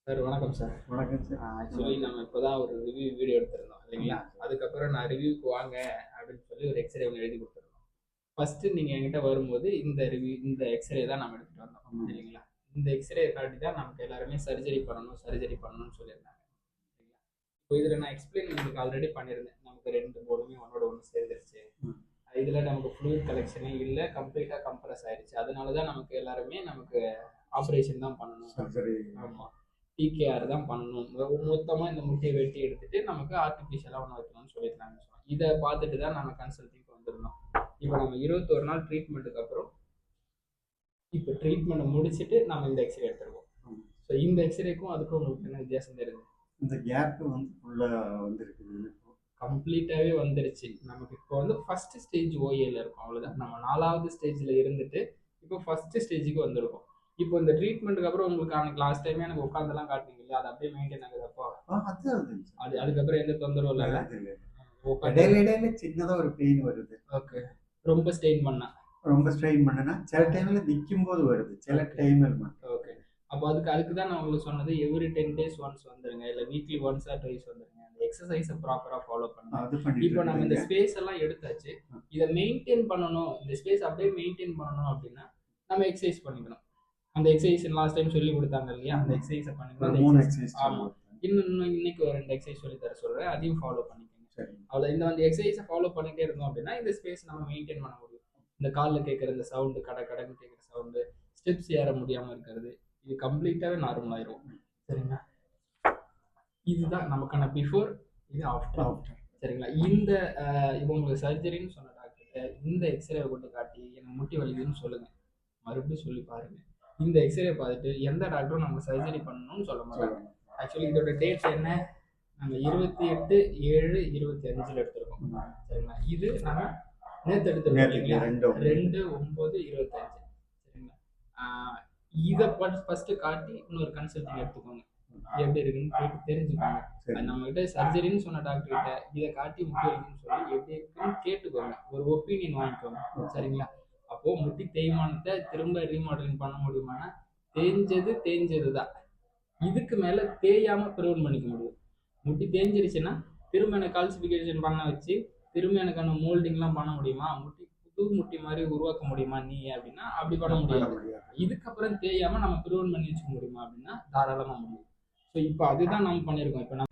Sir வணக்கம் sir. வணக்கம் sir. Actually நம்ம இப்போதான் ஒரு ரிவ்யூ வீடியோ எடுத்திருந்தோம் இல்லைங்களா? அதுக்கப்புறம் நான் ரிவ்யூக்கு வாங்க அப்படின்னு சொல்லி ஒரு எக்ஸ்ரே ஒன்று எழுதி கொடுத்துருந்தோம். ஃபர்ஸ்ட் நீங்கள் என்கிட்ட வரும்போது இந்த எக்ஸ்ரே தான் நம்ம எடுத்துகிட்டு வந்தோம் சரிங்களா? இந்த எக்ஸ்ரே காட்டி தான் நமக்கு எல்லாருமே சர்ஜரி பண்ணணும்னு சொல்லியிருந்தாங்க சரிங்களா? இப்போ இதில் நான் எக்ஸ்பிளைன் உங்களுக்கு ஆல்ரெடி பண்ணியிருந்தேன். நமக்கு ரெண்டு போர்டுமே ஒன்னோட ஒன்று சேர்ந்துருச்சு. இதில் நமக்கு ஃப்ளூயிட் கலெக்ஷனே இல்லை, கம்ப்ளீட்டாக கம்ப்ரஸ் ஆயிடுச்சு. அதனால தான் நமக்கு ஆப்ரேஷன் தான் பண்ணணும். சர்ஜரி. ஆமாம், டிகேஆர் தான் பண்ணணும். மொத்தமாக இந்த முட்டையை வெட்டி எடுத்துட்டு நமக்கு ஆர்டிஃபிஷியலாக ஒன்று வைக்கணும்னு சொல்லியிருந்தாங்க. இதை பார்த்துட்டு தான் நம்ம கன்சல்டிங்க்கு வந்திருந்தோம். இப்போ நம்ம 21 நாள் ட்ரீட்மெண்ட்டுக்கு அப்புறம் இப்போ ட்ரீட்மெண்ட்டை முடிச்சுட்டு நம்ம இந்த எக்ஸ்ரே எடுத்துருக்கோம். ஸோ இந்த எக்ஸ்ரேக்கும் அதுக்கும் உங்களுக்கு என்ன வித்தியாசம் தெரியுது? இந்த கேப் வந்து ஃபுல்லாக வந்துருக்குது, கம்ப்ளீட்டாகவே வந்துருச்சு. நமக்கு இப்போ வந்து ஃபர்ஸ்ட் ஸ்டேஜ் ஓஏல இருக்கும், அவ்வளோதான். நம்ம 4வது ஸ்டேஜில் இருந்துட்டு இப்போ ஃபர்ஸ்ட் ஸ்டேஜுக்கு வந்திருக்கோம். இப்போ இந்த ட்ரீட்மெண்ட்டுக்கு அப்புறம் உங்களுக்கு அன்னைக்கு லாஸ்ட் டைமே எனக்கு உட்காந்துலாம் காட்டினீங்க இல்லையா? அது அப்படியே மெயின்டைன் ஆகுதப்போ அதுக்கப்புறம் எந்த தொந்தரவும் இல்லை. இடையில சின்னதாக ஒரு பெயின் வருது. ஓகே. ரொம்ப ஸ்ட்ரெயின் பண்ணனா சில டைம்ல நிற்கும் போது வருது, சில டைமில் மட்டும். ஓகே. அப்போ அதுக்கு தான் நான் உங்களுக்கு சொன்னது, எவ்ரி 10 days ஒன்ஸ் வந்துருங்க, இல்லை வீக்லி ஒன்ஸ் ஆர் ட்வைஸ் வந்துருங்க. அந்த எக்ஸசைஸை ப்ராப்பராக ஃபாலோ பண்ணுங்க. இப்போ நம்ம இந்த ஸ்பேஸ் எல்லாம் எடுத்தாச்சு. இதை மெயின்டைன் பண்ணணும், இந்த ஸ்பேஸ் அப்படியே மெயின்டைன் பண்ணணும் அப்படின்னா நம்ம எக்ஸசைஸ் பண்ணிக்கணும். அந்த எக்ஸசைஸ் லாஸ்ட் டைம் சொல்லி கொடுத்தாங்க இல்லையா? அந்த எக்ஸசைஸை பண்ணிக்கணும். ஆமாம், இன்னைக்கு ஒரு 2 எக்ஸசைஸ் சொல்லி தர சொல்கிறேன், அதையும் ஃபாலோ பண்ணிக்கோங்க. அவ்வளோ இந்த எக்ஸசைஸை ஃபாலோ பண்ணிட்டே இருந்தோம் அப்படின்னா இந்த ஸ்பேஸ் நம்ம மெயின்டைன் பண்ண முடியும். இந்த காலில் கேட்குற இந்த சவுண்டு, கடன்னு கேட்குற சவுண்டு, ஸ்டெப்ஸ் ஏற முடியாமல் இருக்கிறது, இது கம்ப்ளீட்டாகவே நார்மல் ஆயிரும். சரிங்களா? இதுதான் நமக்கான பிஃபோர், இது ஆஃப்டர். சரிங்களா? இந்த இப்போ உங்களுக்கு சர்ஜரின்னு சொன்ன டாக்டர்கிட்ட இந்த எக்ஸ்ரே கொண்டு காட்டி எனக்கு முட்டி வலிக்குதுன்னு சொல்லுங்கள், மறுபடியும் சொல்லி பாருங்கள். இந்த எக்ஸ்ரே பார்த்துட்டு எந்த டாக்டரும் நம்ம சர்ஜரி பண்ணணும்னு சொல்ல மாட்டாங்க. ஆக்சுவலி இதோட டேட் என்ன? நம்ம 28/7/25 எடுத்திருக்கோம். சரிங்களா? இது நம்ம நேற்று எடுத்துருக்கோம், 2/9/25. சரிங்களா? இதை ஃபர்ஸ்ட் காட்டி இன்னொரு கன்சல்டிங் எடுத்துக்கோங்க, எப்படி இருக்குன்னு கேட்டு தெரிஞ்சுக்கோங்க. நம்ம கிட்ட சர்ஜரின்னு சொன்ன டாக்டர் கிட்ட இதை காட்டி முட்டி வலிக்குன்னு சொல்லி எப்படி இருக்குன்னு கேட்டுக்கோங்க, ஒரு ஒப்பீனியன் வாங்கிக்கோங்க. சரிங்களா? அப்போ முட்டி தேய்மானத்தை திரும்ப ரீமாடலிங் பண்ண முடியுமானா தேஞ்சது தான். இதுக்கு மேல தேயாம ப்ரிவென்ட் பண்ணிக்க முடியும். முட்டி தேஞ்சிருச்சுன்னா திரும்ப எனக்கு கால்சிஃபிகேஷன் பண்ண வச்சு திரும்ப எனக்கான மோல்டிங்லாம் பண்ண முடியுமா? புது முட்டி மாதிரி உருவாக்க முடியுமா நீ அப்படின்னா அப்படி பண்ண முடியாது. இதுக்கப்புறம் தேயாம நம்ம ப்ரிவென்ட் பண்ணி வச்சுக்க முடியுமா அப்படின்னா தாராளமா முடியும். ஸோ இப்போ அதுதான் நம்ம பண்ணியிருக்கோம். இப்போ நம்ம